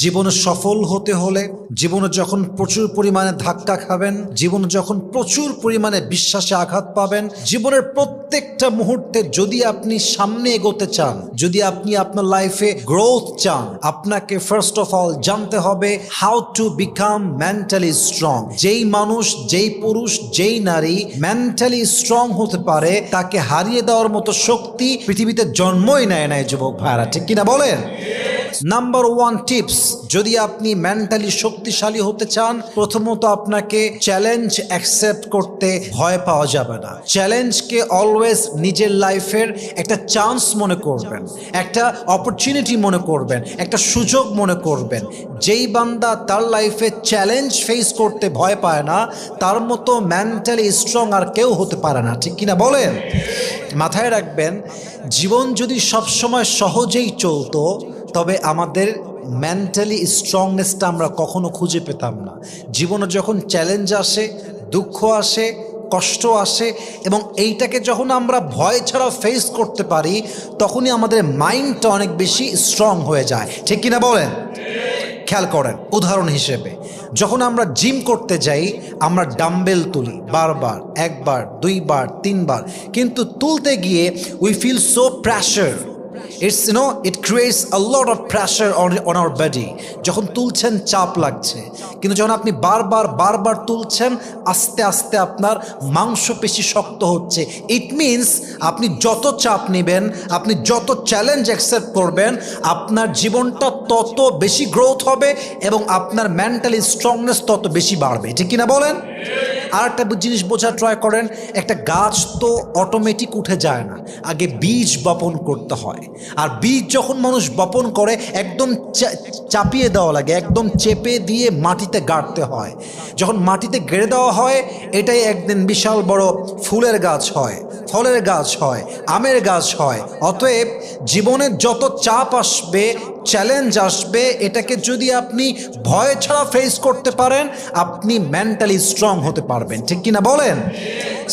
জীবনে সফল হতে হলে, জীবনে যখন প্রচুর পরিমাণে ধাক্কা খাবেন, জীবনে যখন প্রচুর পরিমাণে বিশ্বাসে আঘাত পাবেন, জীবনের প্রত্যেকটা মুহূর্তে যদি আপনি সামনে এগোতে চান, যদি আপনি আপনার লাইফে গ্রোথ চান, আপনাকে ফার্স্ট অফ অল জানতে হবে how to become mentally strong. যেই মানুষ, যেই পুরুষ, যেই নারী মেন্টালি স্ট্রং হতে পারে, তাকে হারিয়ে দেওয়ার মতো শক্তি পৃথিবীতে জন্মই নেয় নাই যুবক ভাইরা, ঠিক কিনা বলেন? নাম্বার ওয়ান টিপস, যদি আপনি মেন্টালি শক্তিশালী হতে চান, প্রথমত আপনাকে চ্যালেঞ্জ অ্যাকসেপ্ট করতে ভয় পাওয়া যাবে না। চ্যালেঞ্জকে অলওয়েজ নিজের লাইফের একটা চান্স মনে করবেন, একটা অপরচুনিটি মনে করবেন, একটা সুযোগ মনে করবেন। যেই বান্দা তার লাইফে চ্যালেঞ্জ ফেস করতে ভয় পায় না, তার মতো মেন্টালি স্ট্রং আর কেউ হতে পারে না, ঠিক কিনা বলেন? মাথায় রাখবেন, জীবন যদি সবসময় সহজেই চলতো, তবে আমাদের মেন্টালি স্ট্রংনেসটা আমরা কখনো খুঁজে পেতাম না। জীবনে যখন চ্যালেঞ্জ আসে, দুঃখ আসে, কষ্ট আসে, এবং এইটাকে যখন আমরা ভয় ছাড়া ফেস করতে পারি, তখনই আমাদের মাইন্ডটা অনেক বেশি স্ট্রং হয়ে যায়, ঠিক কিনা বলেন? খেয়াল করেন, উদাহরণ হিসেবে যখন আমরা জিম করতে যাই, আমরা ডাম্বেল তুলি বারবার, একবার, দুইবার, তিনবার, কিন্তু তুলতে গিয়ে we feel so pressure. It creates a lot of pressure on our body. যখন তুলছেন চাপ লাগছে, কিন্তু যখন আপনি বারবার তুলছেন, আস্তে আস্তে আপনার মাংসপেশি শক্ত হচ্ছে। ইট মিনস আপনি যত চাপ নেবেন, আপনি যত চ্যালেঞ্জ অ্যাকসেপ্ট করবেন, আপনার জীবনটা তত বেশি গ্রোথ হবে এবং আপনার মেন্টালি স্ট্রংনেস তত বেশি বাড়বে, ঠিক কিনা বলেন? আর একটা জিনিস বোঝার ট্রাই করেন, একটা গাছ তো অটোমেটিক উঠে যায় না, আগে বীজ বপন করতে হয়। আর বীজ যখন মানুষ বপন করে, একদম চাপিয়ে দেওয়া লাগে, একদম চেপে দিয়ে মাটিতে গাড়তে হয়। যখন মাটিতে গেড়ে দেওয়া হয়, এটাই একদিন বিশাল বড় ফুলের গাছ হয়, ফলের গাছ হয়, আমের গাছ হয়। অতএব জীবনের যত চাপ আসবে, চ্যালেঞ্জ আসবে, এটাকে যদি আপনি ভয় ছাড়া ফেস করতে পারেন, আপনি মেন্টালি স্ট্রং হতে পারবেন, ঠিক কিনা বলেন?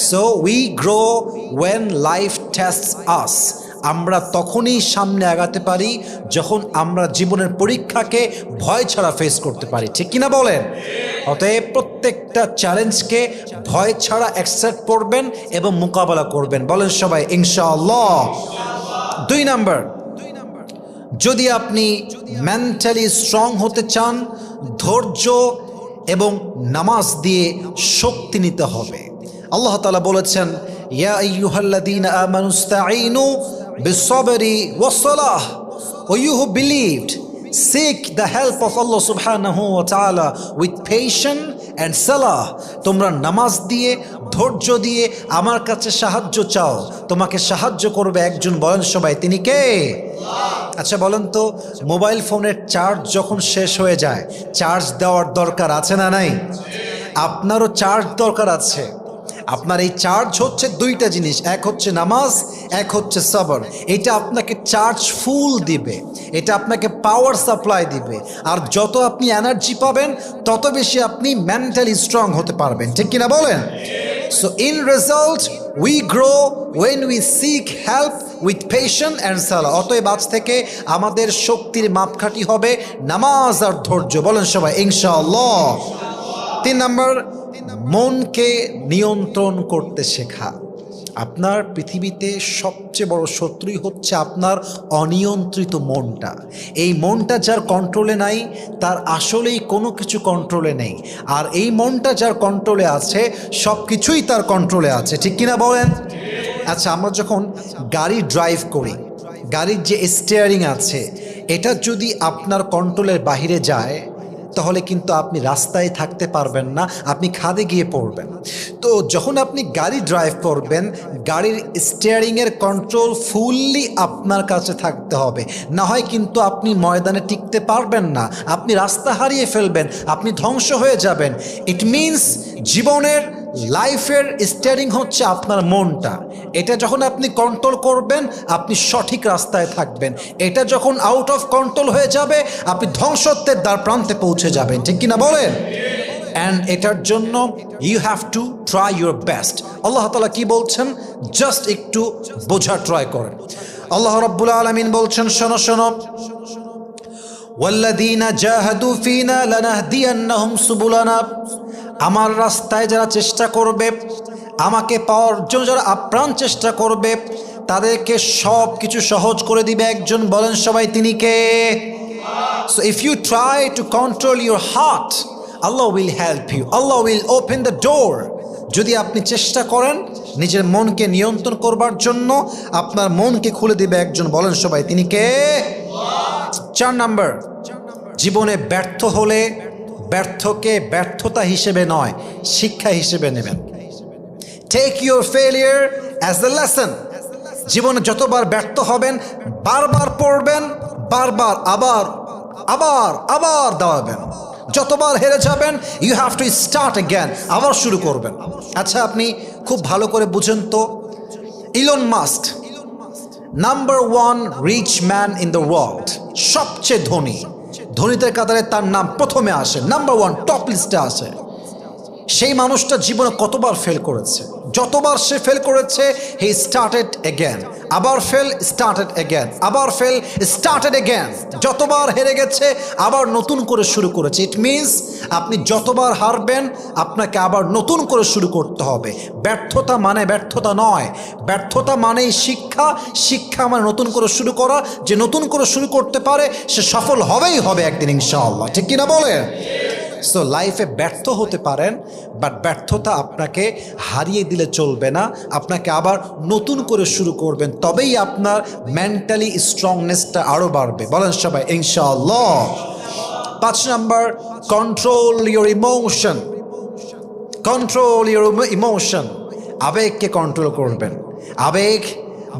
So we grow when life tests us. আমরা তখনই সামনে আগাতে পারি যখন আমরা জীবনের পরীক্ষাকে ভয় ছাড়া ফেস করতে পারি, ঠিক কিনা বলেন? অতএব প্রত্যেকটা চ্যালেঞ্জকে ভয় ছাড়া অ্যাকসেপ্ট করবেন এবং মোকাবেলা করবেন। বলেন সবাই ইনশাআল্লাহ। 2 নাম্বার, যদি আপনি মেন্টালি স্ট্রং হতে চান, ধৈর্য এবং নামাজ দিয়ে শক্তি নিতে হবে। আল্লাহ তাআলা বলেছেন, ইয়া আইয়ুহাল্লাযীনা আমানুস্তাঈনু বিস-সাবরি ওয়াস-সালাহ, O you who believed, seek the help of Allah subhanahu wa ta'ala with patience and salah. তোমরা নামাজ দিয়ে, ধৈর্য দিয়ে আমার কাছে সাহায্য চাও, তোমাকে সাহায্য করবে একজন। বলেন সবাই, তিনি কে? আচ্ছা বলেন তো, মোবাইল ফোনের চার্জ যখন শেষ হয়ে যায়, চার্জ দেওয়ার দরকার আছে না নাই? আপনারও চার্জ দরকার আছে। আপনার এই চার্জ হচ্ছে 2টা জিনিস, এক হচ্ছে নামাজ, এক হচ্ছে সবর। এটা আপনাকে চার্জ ফুল দিবে, এটা আপনাকে পাওয়ার সাপ্লাই দিবে। আর যত আপনি এনার্জি পাবেন, তত বেশি আপনি মেন্টালি স্ট্রং হতে পারবেন, ঠিক কিনা বলেন? So in result we grow when we seek help with patience and সালাহ। অতএব আজ থেকে আমাদের শক্তির মাপকাঠি হবে নামাজ আর ধৈর্য। বলেন সবাই ইনশাআল্লাহ। 3 নাম্বার, মনকে নিয়ন্ত্রণ করতে শেখা। আপনার পৃথিবীতে সবচেয়ে বড় শত্রুই হচ্ছে আপনার অনিয়ন্ত্রিত মনটা। এই মনটা যার কন্ট্রোলে নাই, তার আসলেই কোনো কিছু কন্ট্রোলে নেই। আর এই মনটা যার কন্ট্রোলে আছে, সব কিছুই তার কন্ট্রোলে আছে, ঠিক কিনা বলেন? আচ্ছা, আমরা যখন গাড়ি ড্রাইভ করি, গাড়ির যে স্টিয়ারিং আছে, এটা যদি আপনার কন্ট্রোলের বাইরে যায়, তাহলে কিন্তু আপনি রাস্তায় থাকতে পারবেন না, আপনি খাদে গিয়ে পড়বেন। তো যখন আপনি গাড়ি ড্রাইভ করবেন, গাড়ির স্টিয়ারিংয়ের কন্ট্রোল ফুললি আপনার কাছে থাকতে হবে, না হয় কিন্তু আপনি ময়দানে টিকতে পারবেন না, আপনি রাস্তা হারিয়ে ফেলবেন, আপনি ধ্বংস হয়ে যাবেন। ইট মিনস জীবনের, লাইফের স্টিয়ারিং হচ্ছে আপনার মনটা। এটা যখন আপনি কন্ট্রোল করবেন, আপনি সঠিক রাস্তায় থাকবেন। এটা যখন আউট অফ কন্ট্রোল হয়ে যাবে, আপনি ধ্বংসত্বের দ্বার প্রান্তে পৌঁছে যাবেন, ঠিক কিনা বলেন? অ্যান্ড এটার জন্য you have to try your best. Allah তাআলা কি বলছেন, জাস্ট একটু বোঝার ট্রাই করেন। আল্লাহ রাব্বুল আলামিন বলছেন, শোনো শোনো, ওয়াল্লাযীনা জাহাদু ফীনা লানাহদিয়ান্নাহুম সুবুলানা, আমার রাস্তায় যারা চেষ্টা করবে, আমাকে পাওয়ার জন্য যারা আপ্রাণ চেষ্টা করবে, তাদেরকে সব কিছু সহজ করে দিবে একজন। বলেন সবাই তিনি কে? So if you try to control your heart, Allah will help you. Allah will open the door. যদি আপনি চেষ্টা করেন নিজের মনকে নিয়ন্ত্রণ করবার জন্য, আপনার মনকে খুলে দিবে একজন। বলেন সবাই তিনি কে? 4 নাম্বার, জীবনে ব্যর্থ হলে ব্যর্থকে ব্যর্থতা হিসেবে নয়, শিক্ষা হিসেবে নেবেন। Take your failure as the lesson. জীবনে যতবার ব্যর্থ হবেন, বারবার পড়বেন, বারবার আবার আবার আবার দাঁড়াবেন। যতবার হেরে যাবেন, you have to start again, আবার শুরু করবেন। আচ্ছা, আপনি খুব ভালো করে বুঝেন তো, Elon Musk number 1 rich man in the world, সবচেয়ে ধনী, ধনীদের কাতারে তার নাম প্রথমে আসে, নাম্বার 1 টপ লিস্টে আসে। সেই মানুষটা জীবনে কতবার ফেল করেছে, যতবার সে ফেল করেছে, হি স্টার্টেড অ্যাগেন, আবার ফেল, স্টার্টেড অ্যাগেন, আবার ফেল, স্টার্টেড অ্যাগেন। যতবার হেরে গেছে, আবার নতুন করে শুরু করেছে। ইট মিনস আপনি যতবার হারবেন, আপনাকে আবার নতুন করে শুরু করতে হবে। ব্যর্থতা মানে ব্যর্থতা নয়, ব্যর্থতা মানেই শিক্ষা, শিক্ষা মানে নতুন করে শুরু করা। যে নতুন করে শুরু করতে পারে সে সফল হবেই হবে একদিন ইনশাআল্লাহ, ঠিক কিনা বলেন? সো লাইফে ব্যর্থ হতে পারেন, বাট ব্যর্থতা আপনাকে হারিয়ে দিলে চলবে না, আপনাকে আবার নতুন করে শুরু করবেন, তবেই আপনার মেন্টালি স্ট্রংনেসটা আরও বাড়বে। বলেন সবাই ইনশাআল্লাহ। 5 number, control your emotion. Control your emotion, আবেগকে কন্ট্রোল করবেন। আবেগ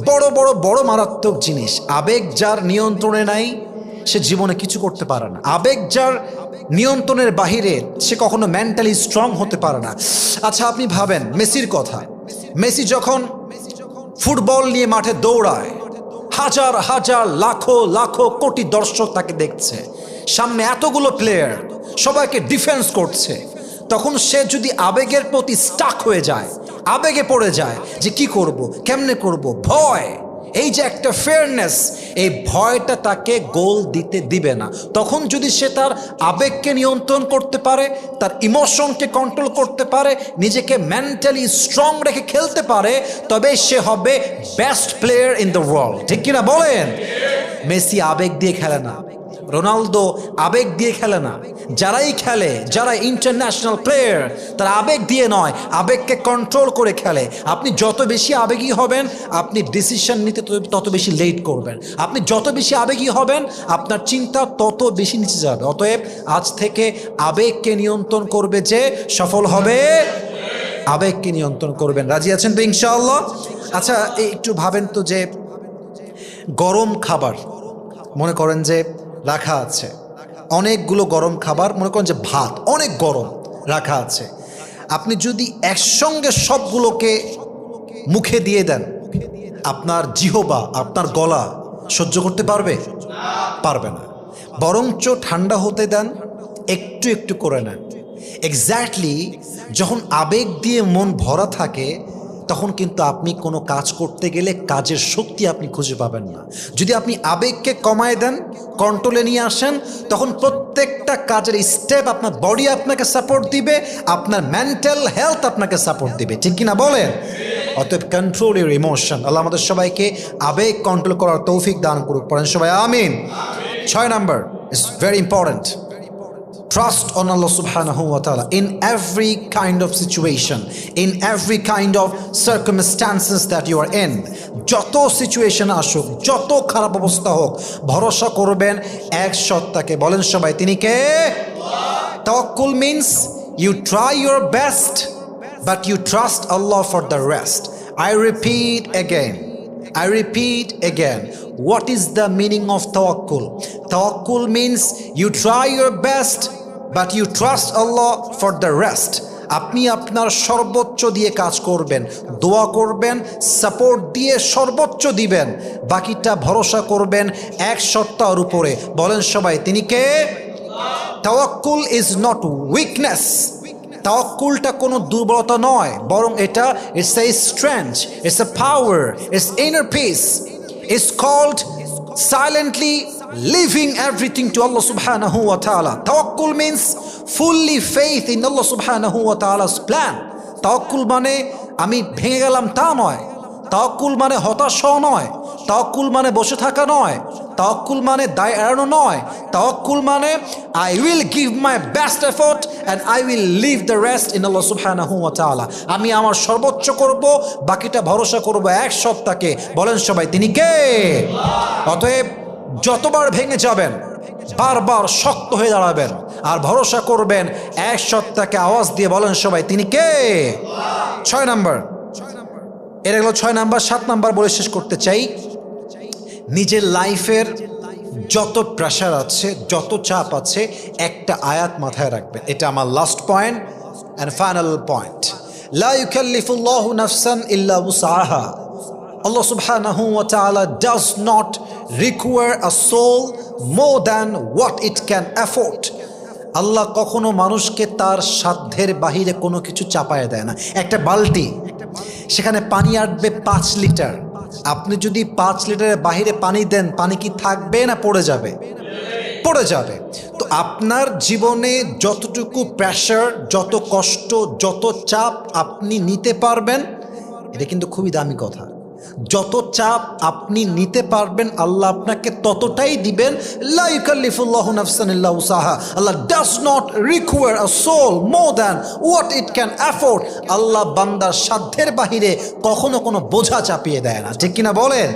বড় বড় বড় মারাত্মক জিনিস। আবেগ যার নিয়ন্ত্রণে নাই, সে জীবনে কিছু করতে পারে না। আবেগ যার নিয়ন্ত্রণের বাহিরে, সে কখনো মেন্টালি স্ট্রং হতে পারে না। আচ্ছা, আপনি ভাবেন মেসির কথা। মেসি যখন ফুটবল নিয়ে মাঠে দৌড়ায়, হাজার হাজার লাখো লাখো কোটি দর্শক তাকে দেখছে, সামনে এতগুলো প্লেয়ার সবাইকে ডিফেন্স করছে, তখন সে যদি আবেগের প্রতি স্টাক হয়ে যায়, আবেগে পড়ে যায় যে কি করব, কেমনে করব, ভয়, এই যে একটা ফেয়ারনেস, এই ভয়টা তাকে গোল দিতে দিবে না। তখন যদি সে তার আবেগকে নিয়ন্ত্রণ করতে পারে, তার ইমোশনকে কন্ট্রোল করতে পারে, নিজেকে মেন্টালি স্ট্রং রেখে খেলতে পারে, তবে সে হবে best player in the world, ঠিক কিনা বলেন? মেসি আবেগ দিয়ে খেলে না, রোনালদো আবেগ দিয়ে খেলে না। যারাই খেলে, যারা ইন্টারন্যাশনাল প্লেয়ার, তারা আবেগ দিয়ে নয়, আবেগকে কন্ট্রোল করে খেলে। আপনি যত বেশি আবেগী হবেন, আপনি ডিসিশন নিতে তত বেশি লেট করবেন। আপনি যত বেশি আবেগী হবেন, আপনার চিন্তা তত বেশি নিচে যাবে। অতএব আজ থেকে আবেগকে নিয়ন্ত্রণ করবে যে সফল হবে, আবেগকে নিয়ন্ত্রণ করবেন। রাজি আছেন তো ইনশাআল্লাহ? আচ্ছা, একটু ভাবেন তো যে গরম খাবার মনে করেন যে রাখা আছে, অনেকগুলো গরম খাবার, মনে করেন যে ভাত অনেক গরম রাখা আছে, আপনি যদি একসঙ্গে সবগুলোকে মুখে দিয়ে দেন, আপনার জিহবা, আপনার গলা সহ্য করতে পারবে? পারবে না। বরঞ্চ ঠান্ডা হতে দেন, একটু একটু করে নেন। এক্স্যাক্টলি যখন আবেগ দিয়ে মন ভরা থাকে, তখন কিন্তু আপনি কোনো কাজ করতে গেলে কাজের শক্তি আপনি খুঁজে পাবেন না। যদি আপনি আবেগকে কমায় দেন, কন্ট্রোলে নিয়ে আসেন, তখন প্রত্যেকটা কাজের স্টেপ আপনার বডি আপনাকে সাপোর্ট দিবে, আপনার মেন্টাল হেলথ আপনাকে সাপোর্ট দিবে, ঠিক কিনা বলেন? অতএব কন্ট্রোল ইউর ইমোশন। আল্লাহ আমাদের সবাইকে আবেগ কন্ট্রোল করার তৌফিক দান করুক। পড়েন সবাই আমিন। 6 number is very important, trust on Allah subhanahu wa ta'ala in every kind of situation, in every kind of circumstances that you are in. যত সিচুয়েশন আসুক, যত খারাপ অবস্থা হোক, ভরসা করবেন এক সত্তাকে। বলেন সবাই তিনি কে? তাওয়াক্কুল means you try your best but you trust Allah for the rest. I repeat again, what is the meaning of tawakkul? Tawakkul means you try your best but you trust Allah for the rest. আপনি আপনার সর্বোচ্চ দিয়ে কাজ করবেন, দোয়া করবেন, support দিয়ে সর্বোচ্চ দিবেন, বাকিটা ভরসা করবেন এক সত্তার উপরে। বলেন সবাই তিনি কে? তাওয়াক্কুল ইজ নট উইকনেস। তাওয়াক্কুলটা কোনো দুর্বলতা নয়, বরং এটা it's a strength, it's a power, it's inner peace, it's called silently leaving everything to Allah subhanahu wa ta'ala. Tawakkul means fully faith in Allah subhanahu wa ta'ala's plan. তাওয়াক্কুল মানে আমি ভেঙে গেলাম তা নয়, তাওয়াক্কুল মানে হতাশ হওয়া নয়, তাওয়াক্কুল মানে বসে থাকা নয়, তাওয়াক্কুল মানে দায় এড়ানো নয়, তাওয়াক্কুল মানে I will give my best effort and I will leave the rest in Allah সুবহানাহু ওয়া তাআলা। আমি আমার সর্বোচ্চ করব, বাকিটা ভরসা করব এক সত্তাকে। বলেন সবাই তিনি কে? অতএব যতবার ভেঙে যাবেন বারবার শক্ত হয়ে দাঁড়াবেন আর ভরসা করবেন এক সত্তাকে। আওয়াজ দিয়ে বলেন সবাই তিনি কে? 6 নাম্বার, এর গেল 6 নাম্বার। 7 নাম্বার বলে শেষ করতে চাই, নিজের লাইফের যত প্রেশার আছে, যত চাপ আছে, একটা আয়াত মাথায় রাখবেন। এটা আমার last point and final point. লা ইউকাল্লিফুল্লাহু নাফসান ইল্লা উসআহা। Allah subhanahu wa ta'ala does not require a soul more than what it can afford. আল্লাহ কখনো মানুষকে তার সাধ্যের বাহিরে কোনো কিছু চাপায় দেয় না। একটা বালতি, সেখানে পানি আটবে 5 লিটার। আপনি যদি 5 লিটারের বাহিরে পানি দেন, পানি কি থাকবে না পড়ে যাবে? পড়ে যাবে। তো আপনার জীবনে যতটুকু প্রেশার, যত কষ্ট, যত চাপ আপনি নিতে পারবেন, এটা কিন্তু খুবই দামি কথা। যত চাপ আপনি নিতে পারবেন আল্লাহ আপনাকে ততটাই দিবেন। লা ইউকাল্লিফুল্লাহু নাফসান ইল্লা উসাহা। Allah does not require a soul more than what it can afford. Allah বান্দার সাধ্যের বাহিরে কখনো কোনো বোঝা চাপিয়ে দেয় না, ঠিক কিনা বলেন?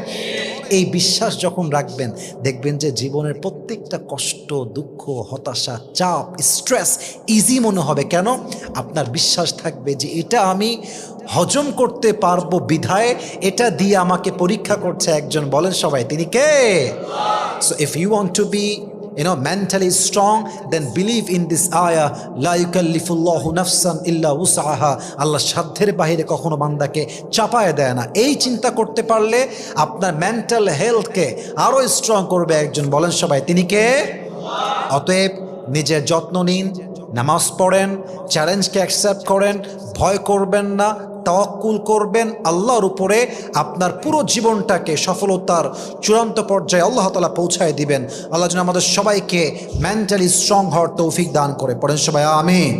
এই বিশ্বাস যখন রাখবেন, দেখবেন যে জীবনের প্রত্যেকটা কষ্ট, দুঃখ, হতাশা, চাপ, স্ট্রেস ইজি মনে হবে। কেন? আপনার বিশ্বাস থাকবে যে এটা আমি হজম করতে পারবো, বিধায় এটা দিয়ে আমাকে পরীক্ষা করছে একজন। বলেন সবাই তিনি কে? So if you want to be mentally strong, then believe in this ayah, la yukallifullahu nafsan illa wus'aha. আল্লাহ সাধ্যের বাহিরে কখনো বান্দাকে চাপায় দেয় না। এই চিন্তা করতে পারলে আপনার মেন্টাল হেলথকে আরো স্ট্রং করবে একজন। বলেন সবাই তিনি কে? অতএব নিজের যত্ন নিন, নামাজ পড়েন, চ্যালেঞ্জকে অ্যাকসেপ্ট করেন, ভয় করবেন না, তাওয়াক্কুল করবেন আল্লাহর উপরে। আপনার পুরো জীবনটাকে সফলতার চূড়ান্ত পর্যায়ে আল্লাহ তাআলা পৌঁছায় দিবেন। আল্লাহ যেন আমাদের সবাইকে মেন্টালি স্ট্রং হওয়ার তৌফিক দান করে। পড়েন সবাই আমিন।